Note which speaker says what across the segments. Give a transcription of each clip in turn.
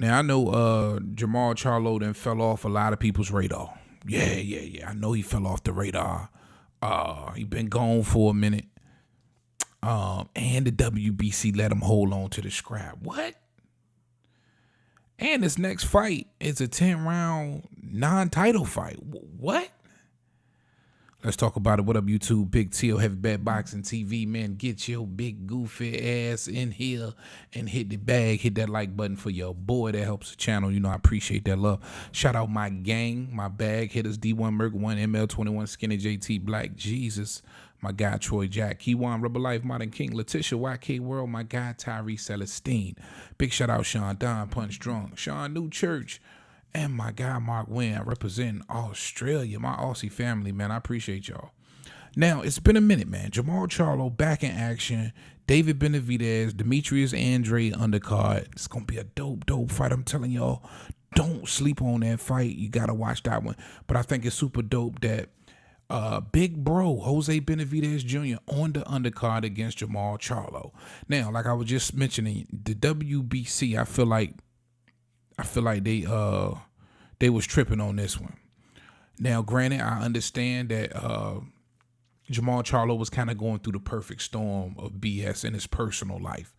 Speaker 1: Now I know Jermall Charlo then fell off a lot of people's radar. Yeah. I know he fell off the radar. He been gone for a minute. And the WBC let him hold on to the scrap. What? And this next fight is a 10-round non-title fight. What? Let's talk about it. What up, YouTube? Big T, Heavy Bad Boxing TV, man. Get your big goofy ass in here and hit the bag. Hit that like button for your boy. That helps the channel. You know, I appreciate that love. Shout out my gang, my bag hitters, D1 Merc 1, ML21, Skinny JT, Black Jesus, my guy Troy Jack, Keywan, Rubber Life, Modern King, Letitia, YK World, my guy Tyree Celestine. Big shout out Sean Don, Punch Drunk, Sean New Church, and my guy Mark Wynn, representing Australia, my Aussie family, man. I appreciate y'all. Now, it's been a minute, man. Jermall Charlo back in action. David Benavidez, Demetrius Andre undercard. It's going to be a dope fight. I'm telling y'all, don't sleep on that fight. You got to watch that one. But I think it's super dope that big bro Jose Benavidez Jr. on the undercard against Jermall Charlo. Now, like I was just mentioning, the WBC, I feel like they was tripping on this one. Now, granted, I understand that Jermall Charlo was kind of going through the perfect storm of BS in his personal life,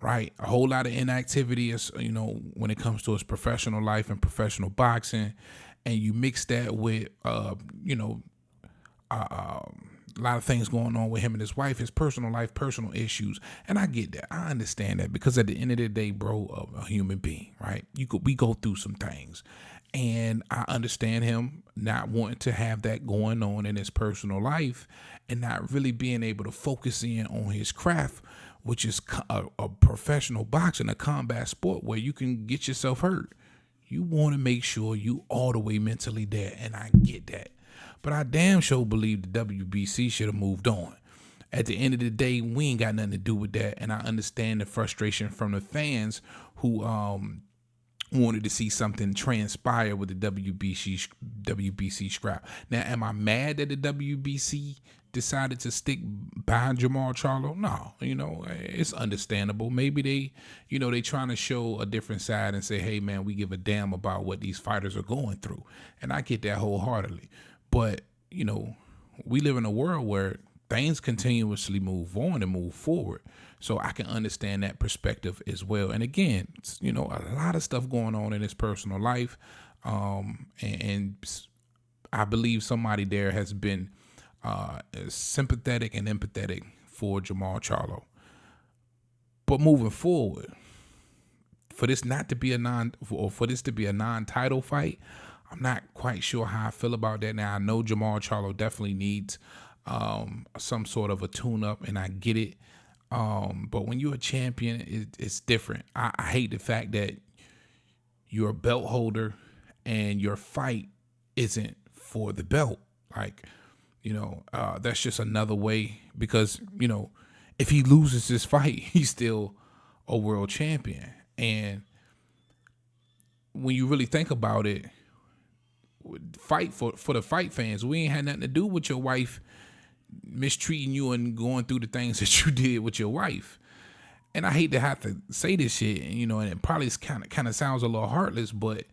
Speaker 1: right? A whole lot of inactivity, you know, when it comes to his professional life and professional boxing, and you mix that with a lot of things going on with him and his wife, his personal life, personal issues. And I get that. I understand that, because at the end of the day, bro, a human being, right? We go through some things. And I understand him not wanting to have that going on in his personal life and not really being able to focus in on his craft, which is a professional boxing, a combat sport where you can get yourself hurt. You want to make sure you all the way mentally there, and I get that. But I damn sure believe the WBC should have moved on. At the end of the day, we ain't got nothing to do with that. And I understand the frustration from the fans who wanted to see something transpire with the WBC scrap. Now, am I mad that the WBC decided to stick behind Jermall Charlo? No, it's understandable. Maybe they trying to show a different side and say, hey, man, we give a damn about what these fighters are going through. And I get that wholeheartedly. But, we live in a world where things continuously move on and move forward. So I can understand that perspective as well. And again, a lot of stuff going on in his personal life. And I believe somebody there has been sympathetic and empathetic for Jermall Charlo. But moving forward, for this to be a non-title fight, I'm not quite sure how I feel about that. Now, I know Jermall Charlo definitely needs some sort of a tune-up, and I get it. But when you're a champion, it's different. I hate the fact that you're a belt holder and your fight isn't for the belt. That's just another way, because, if he loses this fight, he's still a world champion. And when you really think about it, fight for the fight fans, we ain't had nothing to do with your wife mistreating you and going through the things that you did with your wife. And I hate to have to say this shit, and it probably kind of sounds a little heartless, but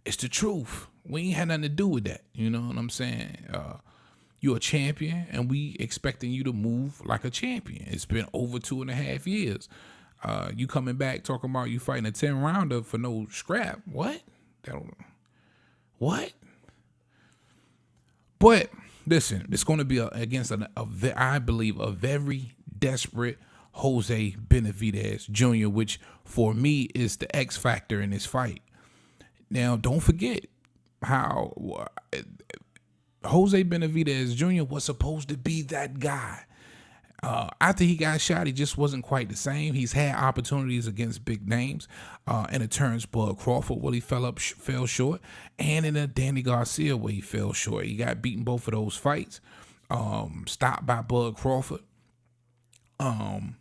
Speaker 1: it's the truth. We ain't had nothing to do with that. You know what I'm saying? You're a champion, and we expecting you to move like a champion. It's been over 2.5 years. You coming back talking about you fighting a 10-rounder for no scrap? What? What? But listen, it's going to be against I believe, a very desperate Jose Benavidez Jr., which for me is the X factor in this fight. Now, don't forget how Jose Benavidez Jr. was supposed to be that guy. After he got shot, he just wasn't quite the same. He's had opportunities against big names, in a Terrence Bud Crawford where he fell short, and in a Danny Garcia where he fell short. He got beaten both of those fights, stopped by Bud Crawford. And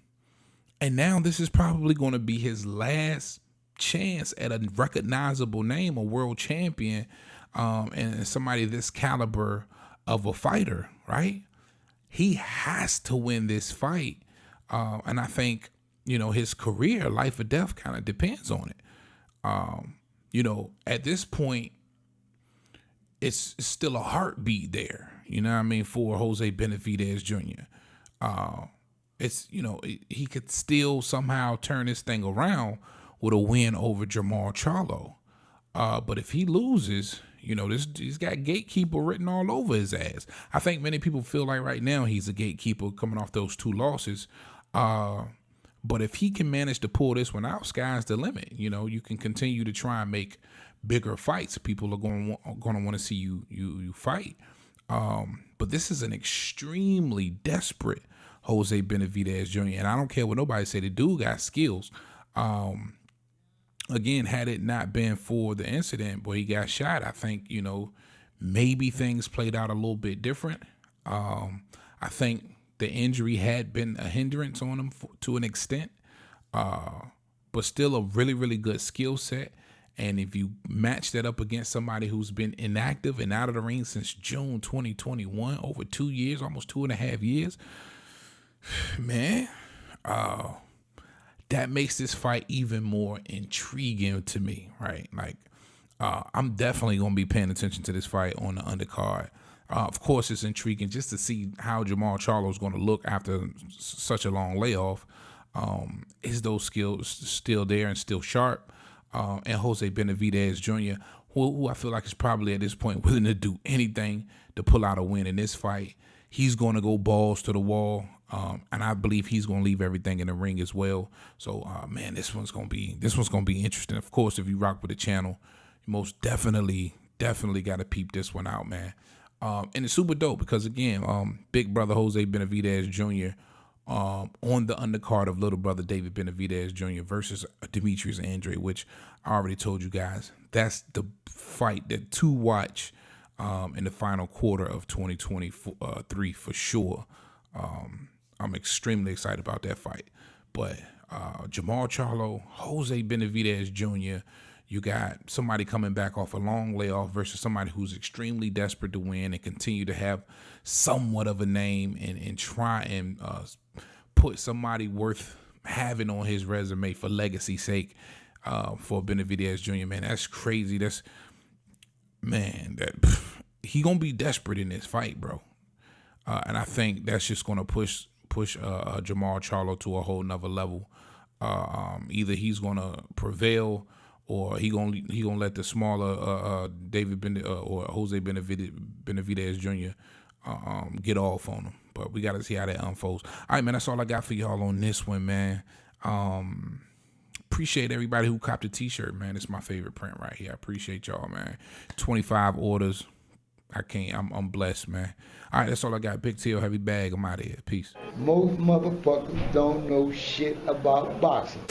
Speaker 1: now this is probably going to be his last chance at a recognizable name, a world champion, and somebody this caliber of a fighter, right? He has to win this fight. And I think, his career, life or death, kind of depends on it. You know, at this point, it's still a heartbeat there. You know what I mean, for Jose Benavidez Jr. It's, you know, he could still somehow turn this thing around with a win over Jermall Charlo. But if he loses, you know, he's got gatekeeper written all over his ass. I think many people feel like right now he's a gatekeeper coming off those 2 losses. But if he can manage to pull this one out, sky's the limit. You know, you can continue to try and make bigger fights. People are going to want to see you fight. But this is an extremely desperate Jose Benavidez Jr. And I don't care what nobody say. The dude got skills. Again, had it not been for the incident where he got shot, I think, you know, maybe things played out a little bit different. I think the injury had been a hindrance on him to an extent, but still a really, really good skill set. And if you match that up against somebody who's been inactive and out of the ring since June 2021, over 2 years, almost 2.5 years, man, that makes this fight even more intriguing to me, right? Like, I'm definitely going to be paying attention to this fight on the undercard. Of course, it's intriguing just to see how Jermall Charlo is going to look after such a long layoff. Is those skills still there and still sharp? And Jose Benavidez Jr., who I feel like is probably at this point willing to do anything to pull out a win in this fight. He's going to go balls to the wall, and I believe he's going to leave everything in the ring as well. So, man, this one's going to be interesting. Of course, if you rock with the channel, you most definitely got to peep this one out, man. And it's super dope because, again, big brother Jose Benavidez Jr. On the undercard of little brother David Benavidez Jr. versus Demetrius Andrade, which I already told you guys, that's the fight to watch in the final quarter of 2023 for sure. I'm extremely excited about that fight. But Jermall Charlo, Jose Benavidez Jr., you got somebody coming back off a long layoff versus somebody who's extremely desperate to win and continue to have somewhat of a name and try and put somebody worth having on his resume for legacy's sake for Benavidez Jr. Man, that's crazy. He gonna be desperate in this fight, bro. And I think that's just gonna push Jermall Charlo to a whole nother level. Either he's gonna prevail or he gonna let the smaller or Jose Benavidez Jr. Get off on him. But we got to see how that unfolds. All right, man, that's all I got for y'all on this one, man. Appreciate everybody who copped a t-shirt, man. It's my favorite print right here. I appreciate y'all, man. 25 orders. I'm blessed, man. All right, that's all I got. Big T, heavy bag. I'm out of here. Peace.
Speaker 2: Most motherfuckers don't know shit about boxing.